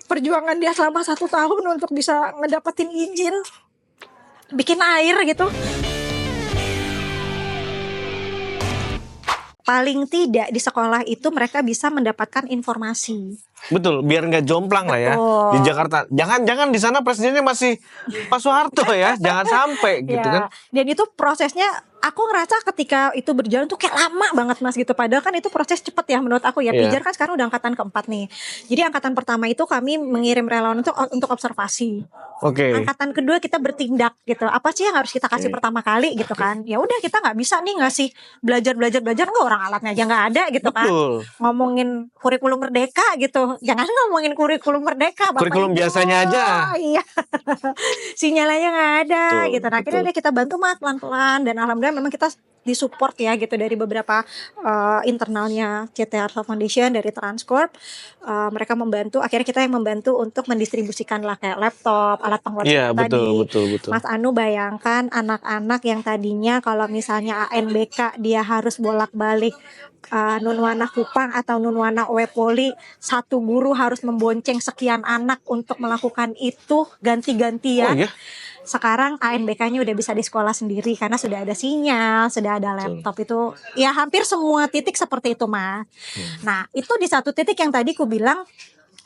perjuangan dia selama 1 tahun untuk bisa ngedapetin izin bikin air gitu. Paling tidak di sekolah itu mereka bisa mendapatkan informasi. Betul, biar nggak jomplang lah ya di Jakarta. Jangan di sana presidennya masih Pak Soeharto ya, jangan sampai gitu kan. Dan itu prosesnya aku ngerasa ketika itu berjalan tuh kayak lama banget Mas gitu. Padahal kan itu proses cepet ya menurut aku ya. Pijar kan sekarang udah angkatan keempat nih. Jadi angkatan pertama itu kami mengirim relawan untuk observasi. Angkatan kedua kita bertindak gitu. Apa sih yang harus kita kasih pertama kali gitu kan? Ya udah kita nggak bisa nih ngasih belajar nggak, orang alatnya aja nggak ada gitu kan. Ngomongin kurikulum merdeka gitu. Jangan ngomongin kurikulum merdeka. Kurikulum biasanya aja. Iya. Sinyalnya nggak ada gitu. Nah akhirnya kita bantu Mas pelan-pelan dan alhamdulillah memang kita disupport ya gitu dari beberapa internalnya CT Arsa Foundation dari Transcorp. Mereka membantu, akhirnya kita yang membantu untuk mendistribusikan lah kayak laptop, alat penguasaan tadi. Betul. Mas Anu bayangkan anak-anak yang tadinya kalau misalnya ANBK dia harus bolak-balik Nunwana Kupang atau Nunwana Wepoli, satu guru harus membonceng sekian anak untuk melakukan itu ganti-gantian. Sekarang ANBK-nya udah bisa di sekolah sendiri karena sudah ada sinyal, sudah ada laptop. Itu ya hampir semua titik seperti itu Mas. Nah itu di satu titik yang tadi ku bilang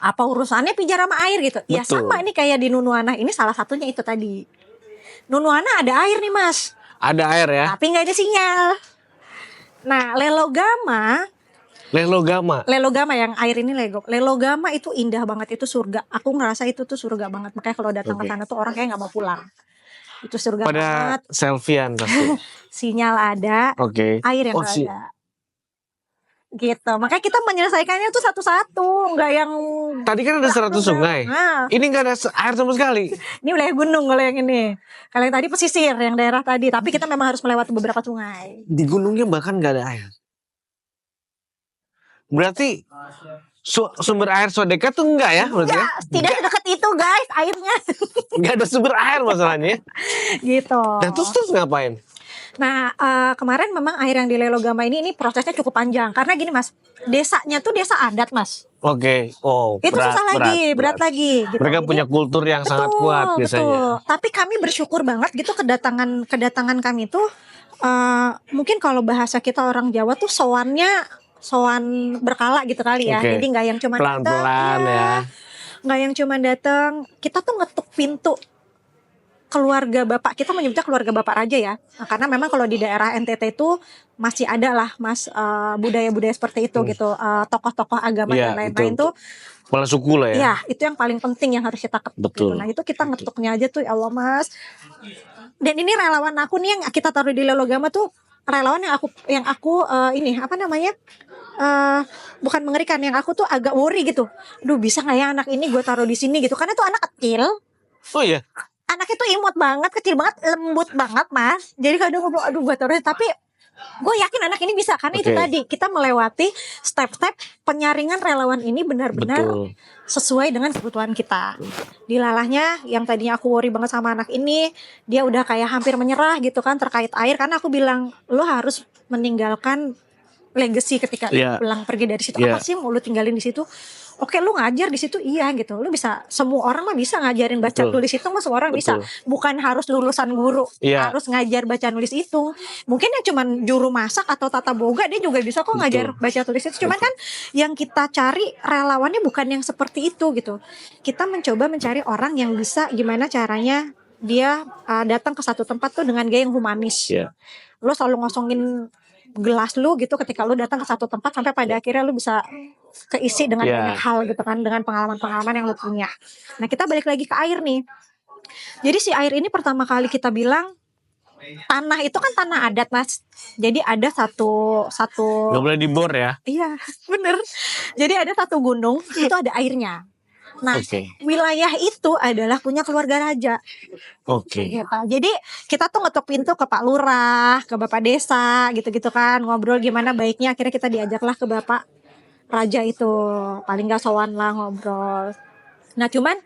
apa urusannya Pijar sama air gitu. Ya sama ini kayak di Nunwana ini salah satunya itu tadi. Nunwana ada air nih Mas. Ada air ya. Tapi nggak ada sinyal. Nah Lelogama yang air ini Lelogama itu indah banget, itu surga. Aku ngerasa itu tuh surga banget. Makanya kalau datang ke sana tuh orang kayak nggak mau pulang. Itu surga banget. Pada selfiean pasti. Sinyal ada, air yang ada. Gitu. Makanya kita menyelesaikannya tuh satu-satu, nggak yang. Tadi kan ada 100 sungai. Ini nggak ada air sama sekali. Ini wilayah gunung kalau yang ini. Kalau yang tadi pesisir, yang daerah tadi. Tapi kita memang harus melewati beberapa sungai. Di gunungnya bahkan nggak ada air. Berarti sumber air Sodeka tuh enggak ya? Enggak, tidak sedekat itu guys airnya. Enggak ada sumber air masalahnya. Gitu. Dan terus ngapain? Nah kemarin memang air yang di Lelogama ini prosesnya cukup panjang. Karena gini Mas, desanya tuh desa adat Mas. Itu berat lagi. Gitu. Mereka punya kultur yang sangat kuat biasanya. Tapi kami bersyukur banget gitu kedatangan kami tuh mungkin kalau bahasa kita orang Jawa tuh sowan berkala gitu kali ya. Jadi nggak yang cuma pelan-pelan ya. Nggak yang cuma datang. Kita tuh ngetuk pintu keluarga bapak, kita menyebutnya keluarga bapak raja ya. Nah, karena memang kalau di daerah NTT itu masih ada lah Mas budaya-budaya seperti itu gitu. Tokoh-tokoh agama dan lain-lain tuh. Kepala suku lah ya. Iya, itu yang paling penting yang harus kita ketuk. Gitu. Nah itu kita ngetuknya aja tuh ya Allah Mas. Dan ini relawan aku nih yang kita taruh di Lelogama tuh relawan yang aku ini apa namanya? Bukan mengerikan, yang aku tuh agak worry gitu. Duh bisa nggak ya anak ini gue taruh di sini gitu, karena tuh anak kecil. Oh iya. Anaknya tuh imut banget, kecil banget, lembut banget Mas. Jadi kadang gue aduh gue taruh, tapi gue yakin anak ini bisa karena itu tadi kita melewati step-step penyaringan relawan ini benar-benar sesuai dengan kebutuhan kita. Dilalahnya yang tadinya aku worry banget sama anak ini, dia udah kayak hampir menyerah gitu kan terkait air, karena aku bilang lo harus meninggalkan legacy ketika pulang pergi dari situ. Apa sih mau lu tinggalin di situ? Oke, lu ngajar di situ iya gitu. Lu bisa, semua orang mah bisa ngajarin baca tulis itu mah semua orang bisa. Bukan harus lulusan guru harus ngajar baca nulis itu. Mungkin yang cuman juru masak atau tata boga dia juga bisa kok ngajar baca tulis itu. Cuman kan yang kita cari relawannya bukan yang seperti itu gitu. Kita mencoba mencari orang yang bisa gimana caranya dia datang ke satu tempat tuh dengan gaya yang humanis. Lu selalu ngosongin gelas lu gitu ketika lu datang ke satu tempat sampai pada akhirnya lu bisa keisi dengan banyak hal gitu kan, dengan pengalaman-pengalaman yang lu punya. Nah kita balik lagi ke air nih. Jadi si air ini pertama kali kita bilang tanah itu kan tanah adat Mas. Jadi ada satu nggak boleh dibor ya. Iya bener. Jadi ada satu gunung itu ada airnya. Nah, wilayah itu adalah punya keluarga raja. Gitu. Jadi kita tuh ngetuk pintu ke Pak Lurah, ke Bapak Desa, gitu-gitu kan, ngobrol gimana baiknya. Akhirnya kita diajaklah ke Bapak Raja itu, paling nggak sowan lah ngobrol. Nah, cuman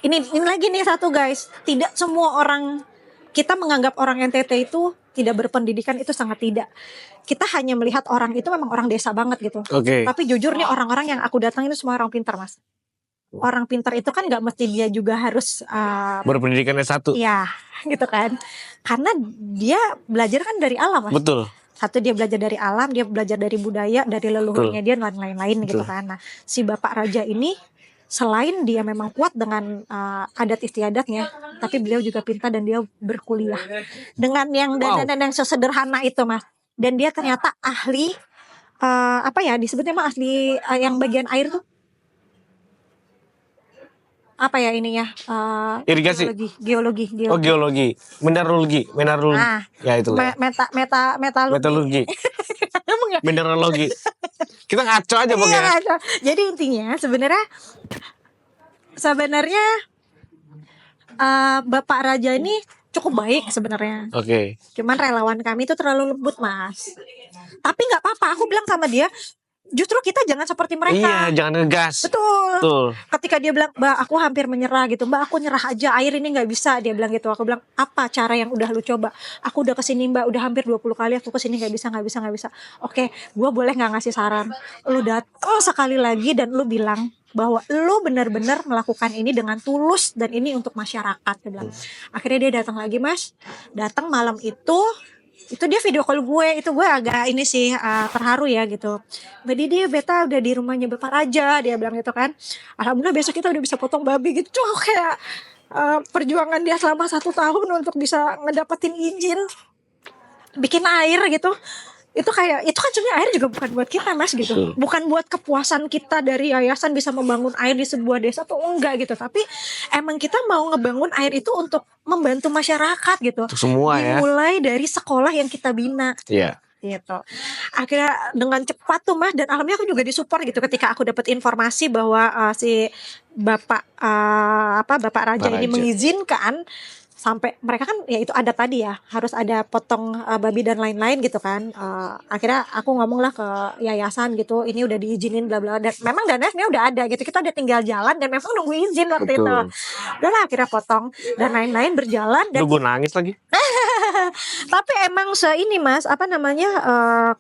ini lagi nih satu guys, tidak semua orang, kita menganggap orang NTT itu tidak berpendidikan, itu sangat tidak. Kita hanya melihat orang itu memang orang desa banget gitu. Tapi jujur nih orang-orang yang aku datang itu semua orang pintar Mas. orang pintar itu kan nggak mesti dia juga harus berpendidikan S1. Iya, gitu kan. Karena dia belajar kan dari alam, Mas. Betul. Satu dia belajar dari alam, dia belajar dari budaya, dari leluhurnya dia dan lain-lain gitu kan. Nah, si Bapak Raja ini selain dia memang kuat dengan adat istiadatnya, tapi beliau juga pintar dan dia berkuliah dengan yang dan yang sesederhana itu, Mas. Dan dia ternyata ahli apa ya disebutnya mah ahli yang bagian air tuh apa ya ininya irigasi, geologi. Oh, geologi, mineralogi. Ya itulah. Metalurgi. Mineralogi. Kita ngaco aja Bang ya. Jadi intinya sebenarnya Bapak Raja ini cukup baik sebenarnya. Oke. Cuman relawan kami itu terlalu lembut, Mas. Tapi nggak apa-apa, aku bilang sama dia, justru kita jangan seperti mereka. Iya, jangan ngegas. Betul. Ketika dia bilang, Mbak, aku hampir menyerah gitu. Mbak, aku nyerah aja, air ini nggak bisa. Dia bilang gitu. Aku bilang, apa cara yang udah lu coba? Aku udah kesini, Mbak, udah hampir 20 kali aku kesini nggak bisa. Oke, gue boleh nggak ngasih saran? Lu datang sekali lagi dan lu bilang bahwa lu benar-benar melakukan ini dengan tulus dan ini untuk masyarakat. Dia bilang. Akhirnya dia datang lagi, Mas. Datang malam itu dia video call gue, itu gue agak ini sih terharu ya gitu. Mbak Didi, beta udah di rumahnya Bapak Raja, dia bilang gitu kan. Alhamdulillah besok kita udah bisa potong babi gitu. Kayak perjuangan dia selama 1 tahun untuk bisa ngedapetin izin bikin air gitu. Itu kan sebenarnya air juga bukan buat kita, Mas gitu. Bukan buat kepuasan kita dari yayasan bisa membangun air di sebuah desa tuh enggak gitu. Tapi emang kita mau ngebangun air itu untuk membantu masyarakat gitu. Untuk semua dimulai dari sekolah yang kita bina. Iya. Gitu. Akhirnya dengan cepat tuh, Mas, dan alhamdulillah aku juga disupport gitu ketika aku dapat informasi bahwa si Bapak Raja ini mengizinkan. Sampai mereka kan ya itu ada tadi ya harus ada potong babi dan lain-lain gitu kan. Akhirnya aku ngomong lah ke yayasan gitu, ini udah diizinin bla bla, dan memang dananya udah ada gitu, kita udah tinggal jalan dan memang nunggu izin waktu itu. Udahlah akhirnya potong dan lain-lain berjalan. Dan gue nangis lagi. Tapi emang ini, Mas,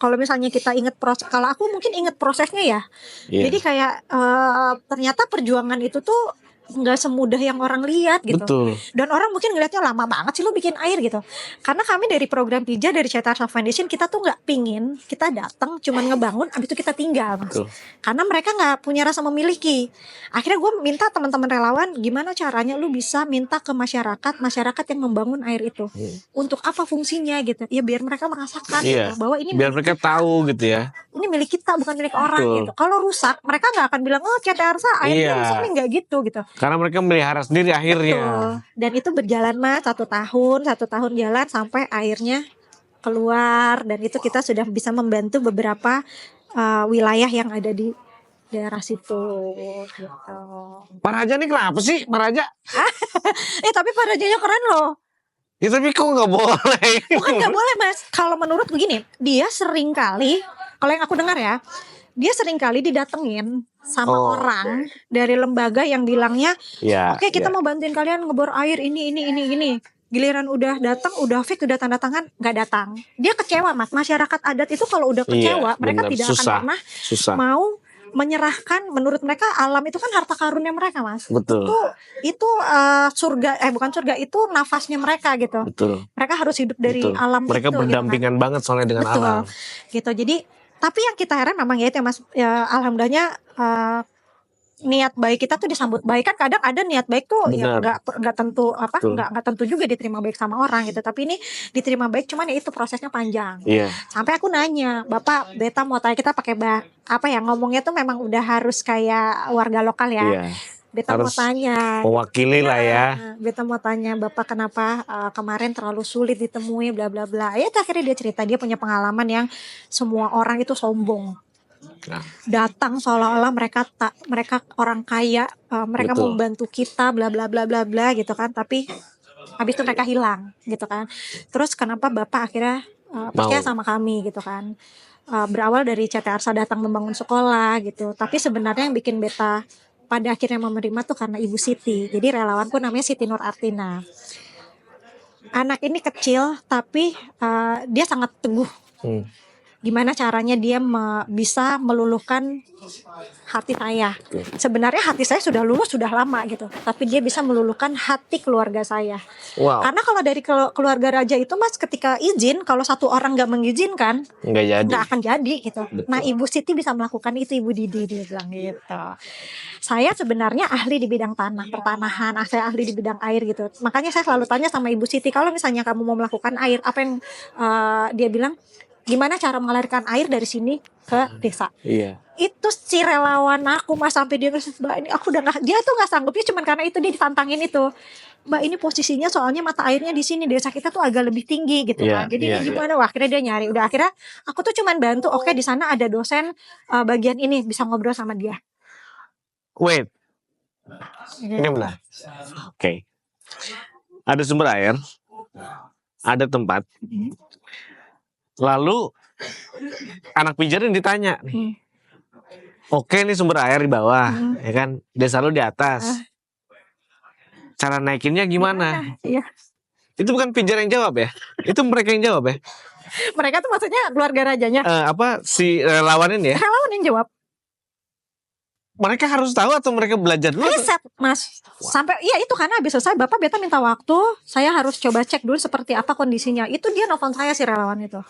kalau misalnya kita inget kalau aku mungkin inget prosesnya ya. Jadi kayak ternyata perjuangan itu tuh nggak semudah yang orang lihat gitu. Betul. Dan orang mungkin ngelihatnya lama banget sih lo bikin air gitu. Karena kami dari program Pija dari CT Arsa Foundation, kita tuh nggak pingin kita datang cuman ngebangun abis itu kita tinggal, Mas. Betul. Karena mereka nggak punya rasa memiliki. Akhirnya gue minta teman-teman relawan, gimana caranya lu bisa minta ke masyarakat yang membangun air itu. Untuk apa fungsinya gitu. Ya biar mereka merasakan gitu, bahwa ini biar mereka tahu gitu ya. Ini milik kita bukan milik orang gitu. Kalau rusak mereka nggak akan bilang CT Arsa airnya rusak nih, nggak gitu. Karena mereka melihara sendiri akhirnya. Betul. Dan itu berjalan, Mas, 1 tahun jalan sampai airnya keluar, dan itu kita sudah bisa membantu beberapa wilayah yang ada di daerah situ gitu. Pak Raja nih kenapa sih Pak Raja? Tapi Pak Rajanya keren loh. Ya tapi kok nggak boleh? Bukan nggak boleh, Mas. Kalau menurut begini, dia sering kali, kalau yang aku dengar ya, dia sering kali didatengin sama orang dari lembaga yang bilangnya, oke, kita mau bantuin kalian ngebor air ini. Giliran udah datang, udah fix, udah tanda tangan, nggak datang. Dia kecewa, Mas. Masyarakat adat itu kalau udah kecewa, mereka tidak akan pernah mau menyerahkan. Menurut mereka alam itu kan harta karunnya mereka, Mas. Betul. Itu surga, bukan surga, itu nafasnya mereka gitu. Betul. Mereka harus hidup dari alam. Mereka itu, berdampingan gitu kan. Banget soalnya dengan alam. Gitu. Jadi tapi yang kita heran memang ya itu, Mas, ya alhamdulillahnya niat baik kita tuh disambut baik. Kan kadang ada niat baik tuh ya nggak tentu nggak tentu juga diterima baik sama orang gitu. Tapi ini diterima baik, cuman ya itu prosesnya panjang. Sampai aku nanya, Bapak, beta mau tanya, kita pakai ngomongnya tuh memang udah harus kayak warga lokal ya. Beta harus mau tanya, mewakili lah ya. Beta mau tanya, Bapak kenapa kemarin terlalu sulit ditemui bla bla bla. Ya akhirnya dia cerita dia punya pengalaman yang semua orang itu sombong. Datang seolah-olah mereka orang kaya, mereka mau membantu kita bla bla bla bla bla gitu kan, tapi habis itu mereka hilang gitu kan. Terus kenapa Bapak akhirnya percaya sama kami gitu kan. Berawal dari CT Arsa datang membangun sekolah gitu. Tapi sebenarnya yang bikin beta pada akhirnya menerima tuh karena Ibu Siti. Jadi relawanku namanya Siti Nur Artina. Anak ini kecil tapi dia sangat teguh. gimana caranya dia bisa meluluhkan hati saya. Sebenarnya hati saya sudah luluh sudah lama gitu, tapi dia bisa meluluhkan hati keluarga saya. Wow. Karena kalau dari keluarga raja itu Mas, ketika izin, kalau satu orang nggak mengizinkan, nggak akan jadi gitu. Betul. Nah Ibu Siti bisa melakukan itu, Ibu Didi dia bilang gitu. Saya sebenarnya ahli di bidang tanah, pertanahan, saya ahli di bidang air gitu. Makanya saya selalu tanya sama Ibu Siti, kalau misalnya kamu mau melakukan air, apa yang dia bilang, gimana cara mengalirkan air dari sini ke desa. Iya. Itu si relawan aku Mas, sampai dia bilang, Mbak ini aku udah gak, dia tuh nggak sanggupnya cuman karena itu dia ditantangin itu. Mbak ini posisinya soalnya mata airnya di sini, desa kita tuh agak lebih tinggi gitu kan. Jadi gimana? Wah, akhirnya dia nyari. Udah akhirnya aku tuh cuman bantu. Oke, di sana ada dosen bagian ini, bisa ngobrol sama dia. Wait. Ini benar. Oke. Ada sumber air, ada tempat. Lalu anak pijar yang ditanya nih. Oke, ini sumber air di bawah, ya kan? Desa lu di atas. Cara naikinnya gimana? Iya. Itu bukan pijar yang jawab ya? Itu mereka yang jawab ya? Mereka tuh maksudnya keluarga rajanya. Si relawan ini ya? Relawan yang jawab. Mereka harus tahu atau mereka belajar dulu? Riset Mas. Sampai ya itu karena habis selesai Bapak Beta minta waktu, saya harus coba cek dulu seperti apa kondisinya. Itu dia nelfon saya si relawan itu.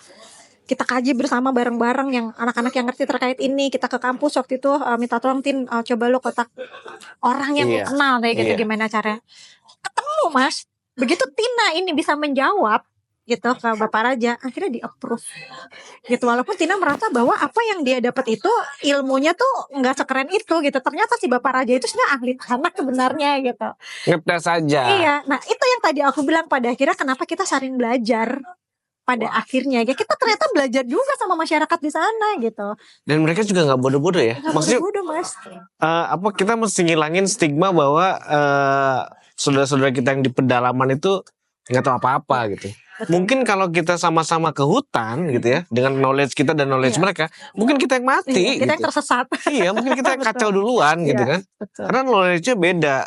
Kita kaji bersama bareng-bareng yang anak-anak yang ngerti terkait ini. Kita ke kampus waktu itu minta tolong Tin, coba lo kontak orang yang kenal deh gitu, gimana caranya. Ketemu Mas. Begitu Tina ini bisa menjawab gitu ke Bapak Raja, akhirnya di approve gitu. Walaupun Tina merasa bahwa apa yang dia dapat itu ilmunya tuh nggak sekeren itu gitu, ternyata si Bapak Raja itu sebenarnya ahli tanah sebenarnya gitu. Ngetes aja. Iya, nah itu yang tadi aku bilang, pada akhirnya kenapa kita saling belajar. Pada akhirnya ya kita ternyata belajar juga sama masyarakat di sana gitu. Dan mereka juga nggak bodoh-bodoh ya. Maksudnya bodoh Mas. Kita mesti ngilangin stigma bahwa saudara-saudara kita yang di pedalaman itu nggak tahu apa-apa gitu. Betul. Mungkin kalau kita sama-sama ke hutan gitu ya, dengan knowledge kita dan knowledge mereka, mungkin kita yang mati. Kita gitu. yang tersesat. Iya, mungkin kita yang kacau duluan gitu kan. Betul. Karena knowledge-nya beda.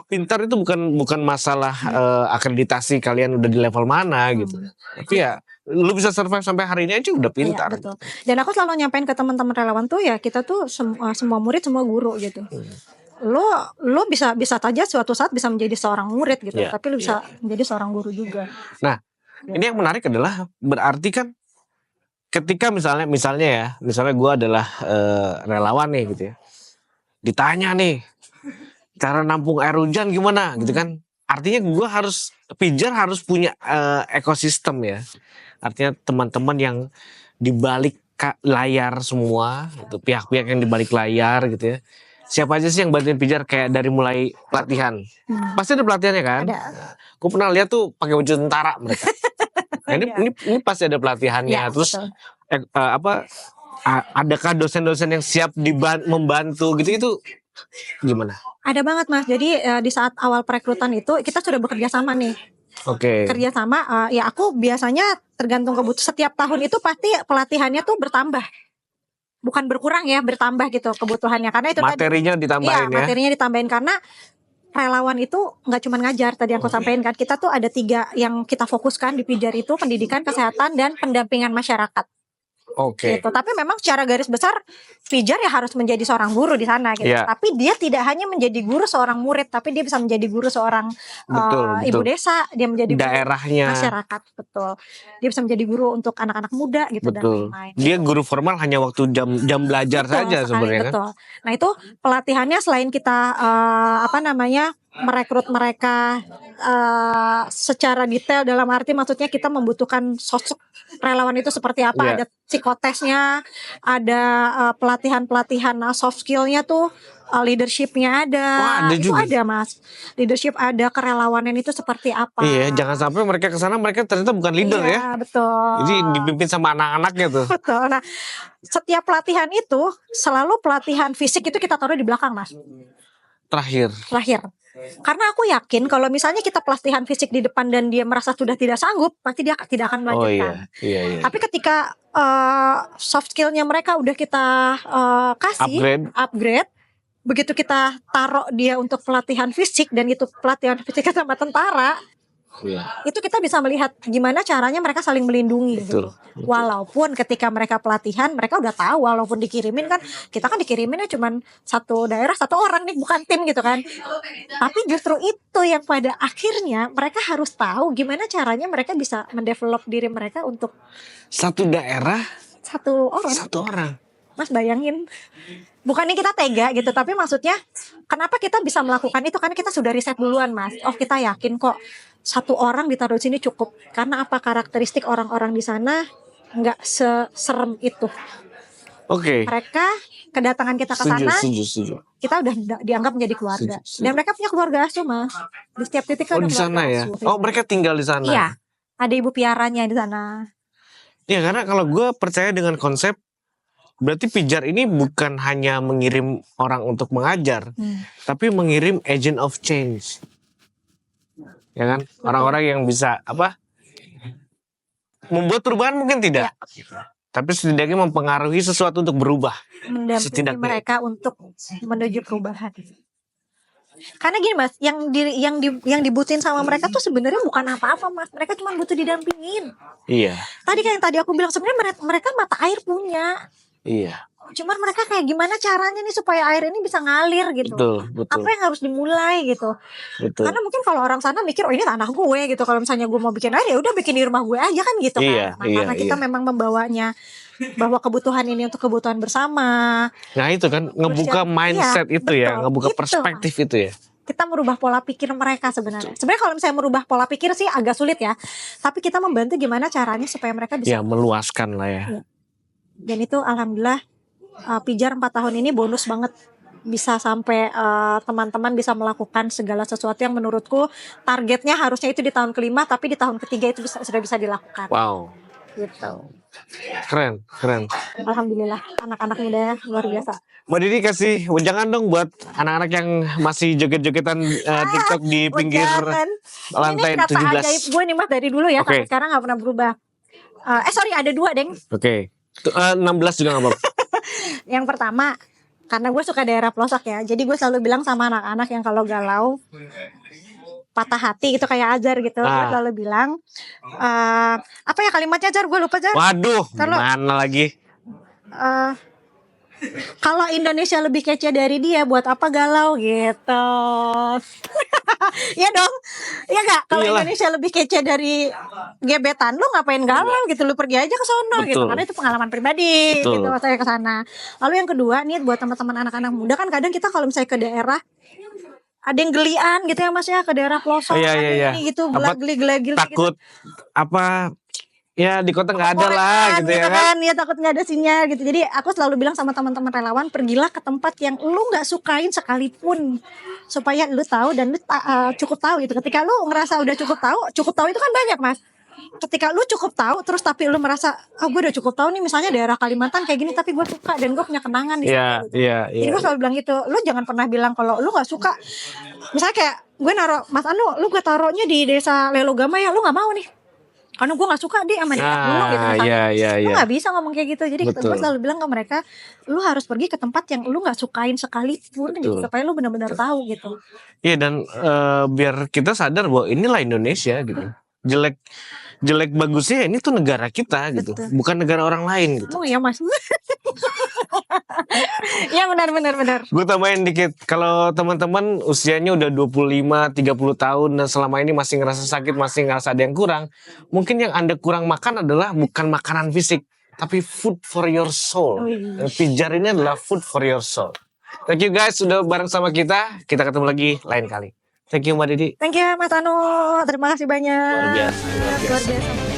Pintar itu bukan masalah akreditasi kalian udah di level mana gitu. Tapi ya lu bisa survive sampai hari ini aja udah pintar. Iya, betul. Dan aku selalu nyampein ke teman-teman relawan tuh ya, kita tuh semua murid semua guru gitu. Lo bisa saja suatu saat bisa menjadi seorang murid gitu, tapi lo bisa menjadi seorang guru juga. Nah, ini yang menarik adalah berarti kan ketika misalnya gue adalah relawan nih gitu ya, ditanya nih cara nampung air hujan gimana gitu kan, artinya gue pijar harus punya ekosistem ya, artinya teman-teman yang dibalik layar semua, gitu, pihak-pihak yang dibalik layar gitu ya. Siapa aja sih yang bantuin pijar kayak dari mulai pelatihan? Pasti ada pelatihannya kan? Ada. Gue pernah lihat tuh pakai baju tentara mereka. Nah, ini pasti ada pelatihannya. Ya, terus adakah dosen-dosen yang siap membantu gitu itu gimana? Ada banget Mas. Jadi di saat awal perekrutan itu kita sudah bekerja sama nih. Oke. Kerja sama, ya aku biasanya tergantung kebutuhan. Setiap tahun itu pasti pelatihannya tuh bertambah. Bukan berkurang ya, bertambah gitu kebutuhannya. Karena itu materinya ditambahin ya. Materinya ditambahin karena relawan itu nggak cuma ngajar, tadi yang aku sampaikan kan. Kita tuh ada 3 yang kita fokuskan di pijar itu, pendidikan, kesehatan, dan pendampingan masyarakat. Oke. Gitu. Tapi memang secara garis besar pijar ya harus menjadi seorang guru di sana gitu. Tapi dia tidak hanya menjadi guru seorang murid, tapi dia bisa menjadi guru seorang ibu desa, dia menjadi daerahnya, guru masyarakat, betul. Dia bisa menjadi guru untuk anak-anak muda gitu, betul. Dan lain-lain. Dia guru formal hanya waktu jam belajar saja sebenarnya kan. Nah, itu pelatihannya selain kita merekrut mereka secara detail, dalam arti maksudnya kita membutuhkan sosok relawan itu seperti apa, ada psikotesnya, ada pelatihan-pelatihan soft skillnya tuh, leadershipnya ada. Wah, ada itu juga. Ada Mas, leadership ada, kerelawanan itu seperti apa. Iya, jangan sampai mereka kesana mereka ternyata bukan leader ya. Betul. Jadi dipimpin sama anak-anaknya tuh. Betul. Nah, setiap pelatihan itu selalu pelatihan fisik itu kita taruh di belakang Mas. Terakhir. Karena aku yakin kalau misalnya kita pelatihan fisik di depan dan dia merasa sudah tidak sanggup, pasti dia tidak akan melanjutkan. Iya. Tapi ketika soft skillnya mereka udah kita kasih upgrade, begitu kita taruh dia untuk pelatihan fisik dan itu pelatihan fisik sama tentara, Itu kita bisa melihat gimana caranya mereka saling melindungi gitu. Walaupun ketika mereka pelatihan mereka udah tahu, walaupun dikirimin kan, kita kan dikiriminnya cuman satu daerah satu orang nih, bukan tim gitu kan. Tapi justru itu yang pada akhirnya mereka harus tahu gimana caranya mereka bisa mendevelop diri mereka untuk Satu daerah satu orang. satu orang. Mas bayangin, bukannya kita tega gitu, tapi maksudnya kenapa kita bisa melakukan itu, karena kita sudah riset duluan Mas. Oh kita yakin kok satu orang ditaruh di sini cukup. Karena apa, karakteristik orang-orang di sana nggak seserem itu. Oke. Mereka kedatangan kita ke sana, Setuju. kita udah dianggap menjadi keluarga. Setuju. Dan mereka punya keluarga asuh Mas. Di setiap titik Oh ada di sana keluarga ya. asuh. Oh mereka tinggal di sana. Iya, ada ibu piaranya di sana. Ya karena kalau gue percaya dengan konsep, berarti pijar ini bukan hanya mengirim orang untuk mengajar, tapi mengirim agent of change, ya kan? Orang-orang yang bisa membuat perubahan mungkin tidak, tapi setidaknya mempengaruhi sesuatu untuk berubah. Mendampingi Setidaknya. mereka untuk menuju perubahan. Karena gini Mas, yang dibutuhin sama mereka tuh sebenarnya bukan apa-apa Mas. Mereka cuma butuh didampingin. Iya. Tadi kayak yang tadi aku bilang, sebenarnya mereka mata air punya. Iya. Cuman mereka kayak gimana caranya nih supaya air ini bisa ngalir gitu. Betul. Apa yang harus dimulai gitu. Betul. Karena mungkin kalau orang sana mikir, oh ini tanah gue gitu. Kalau misalnya gue mau bikin air, ya udah bikin di rumah gue aja kan gitu Iya, kan. Nah, karena kita memang membawanya bahwa kebutuhan ini untuk kebutuhan bersama. Nah itu kan ngebuka mindset Iya, itu ya, betul. ngebuka Itu. perspektif itu ya. Kita merubah pola pikir mereka sebenarnya. Sebenarnya kalau misalnya merubah pola pikir sih agak sulit ya. Tapi kita membantu gimana caranya supaya mereka bisa. Ya meluaskan lah ya. Dan itu alhamdulillah Pijar 4 tahun ini bonus banget. Bisa sampai teman-teman bisa melakukan segala sesuatu yang menurutku targetnya harusnya itu di tahun kelima, tapi di tahun ketiga itu sudah bisa dilakukan. Wow. Gitu. Keren. Alhamdulillah anak-anak muda luar biasa. Mbak Didi kasih wejangan dong buat anak-anak yang masih joget-jogetan TikTok di pinggir lantai ini kata 17. ajaib gue nih Mas dari dulu ya, Oke. sampai sekarang gak pernah berubah. Sorry ada 2 Deng. Oke. 16 juga gak apa-apa. Yang pertama, karena gue suka daerah pelosok ya, jadi gue selalu bilang sama anak-anak yang kalau galau patah hati gitu kayak Azhar gitu, gue selalu bilang apa ya kalimatnya Azhar, gue lupa Azhar. Waduh, mana lagi? Kalau Indonesia lebih kece dari dia, buat apa galau gitu. Iya dong, iya gak? Kalau Indonesia lebih kece dari gebetan lu, ngapain galau gitu? Lu pergi aja ke sono gitu, karena itu pengalaman pribadi. Gitu saya ke sana. Lalu yang kedua nih buat teman-teman anak-anak muda, kan kadang kita kalau misalnya ke daerah ada yang gelian gitu ya Mas ya, ke daerah pelosok ini gitu, geli-geli takut gitu. Ya di kota nggak ada lah gitu ya kan. Ya takut nggak ada sinyal gitu. Jadi aku selalu bilang sama teman-teman relawan, pergilah ke tempat yang lu nggak sukain sekalipun, supaya lu tahu dan lu cukup tahu gitu. Ketika lu ngerasa udah cukup tahu itu kan banyak Mas. Ketika lu cukup tahu terus tapi lu merasa gue udah cukup tahu nih, misalnya daerah Kalimantan kayak gini tapi gue suka dan gue punya kenangan di sana. Jadi gue selalu bilang gitu, lu jangan pernah bilang kalau lu nggak suka. Misalnya kayak gue naruh Mas Anu, lu gue taruhnya di desa Lelogama ya, lu nggak mau nih. Karena gue gak suka dia sama dia dulu gitu. Lu gak bisa ngomong kayak gitu. Jadi gue selalu bilang ke mereka, lu harus pergi ke tempat yang lu gak sukain sekalipun gitu, supaya lu benar-benar tahu gitu. Iya, dan biar kita sadar bahwa inilah Indonesia gitu. Jelek bagusnya ini tuh negara kita gitu. Bukan negara orang lain gitu. Oh iya Mas. Ya benar. Gue tambahin dikit, kalau teman-teman usianya udah 25-30 tahun dan selama ini masih ngerasa sakit, masih ngerasa ada yang kurang, mungkin yang Anda kurang makan adalah bukan makanan fisik, tapi food for your soul. Pijar ini adalah food for your soul. Thank you guys sudah bareng sama kita ketemu lagi lain kali. Thank you Mbak Didi. Thank you Mas Anu, terima kasih banyak. Luar biasa. Luar biasa.